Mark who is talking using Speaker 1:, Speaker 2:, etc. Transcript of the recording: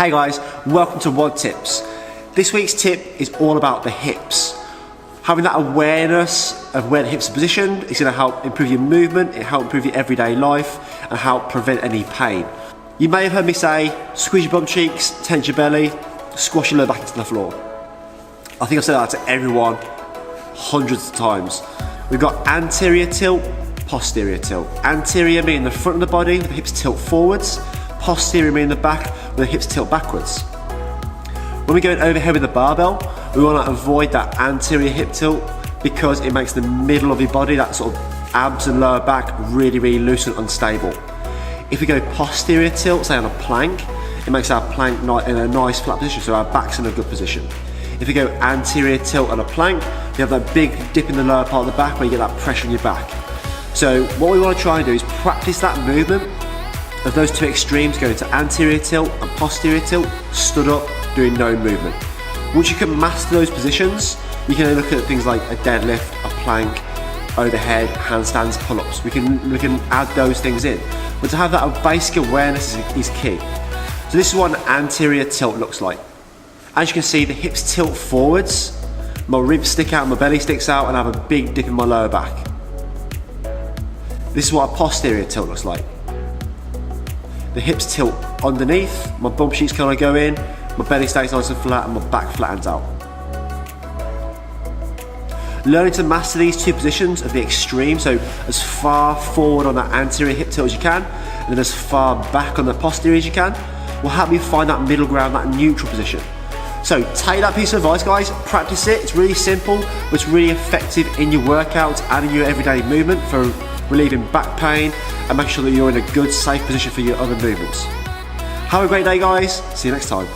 Speaker 1: Hey guys, welcome to WOD Tips. This week's tip is all about the hips. Having that awareness of where the hips are positioned is going to help improve your movement, it help improve your everyday life and help prevent any pain. You may have heard me say, squeeze your bum cheeks, tense your belly, squash your lower back into the floor. I think I've said that to everyone hundreds of times. We've got anterior tilt, posterior tilt. Anterior meaning the front of the body, the hips tilt forwards. Posterior meaning the back, where the hips tilt backwards. When we're going overhead with the barbell, we want to avoid that anterior hip tilt because it makes the middle of your body, that sort of abs and lower back, really loose and unstable. If we go posterior tilt, say on a plank, it makes our plank in a nice flat position, so our back's in a good position. If we go anterior tilt on a plank, you have that big dip in the lower part of the back where you get that pressure on your back. So what we want to try and do is practice that movement of those two extremes, going to anterior tilt and posterior tilt, stood up, doing no movement. Once you can master those positions, you can then look at things like a deadlift, a plank, overhead, handstands, pull-ups. We can add those things in. But to have that basic awareness is key. So this is what an anterior tilt looks like. As you can see, the hips tilt forwards, my ribs stick out, my belly sticks out, and I have a big dip in my lower back. This is what a posterior tilt looks like. The hips tilt underneath, my bum cheeks kind of go in, my belly stays nice and flat, and my back flattens out. Learning to master these two positions of the extreme, so as far forward on that anterior hip tilt as you can, and then as far back on the posterior as you can, will help you find that middle ground, that neutral position. So take that piece of advice, guys, practice it. It's really simple, but it's really effective in your workouts and in your everyday movement for relieving back pain and make sure that you're in a good, safe position for your other movements. Have a great day, guys. See you next time.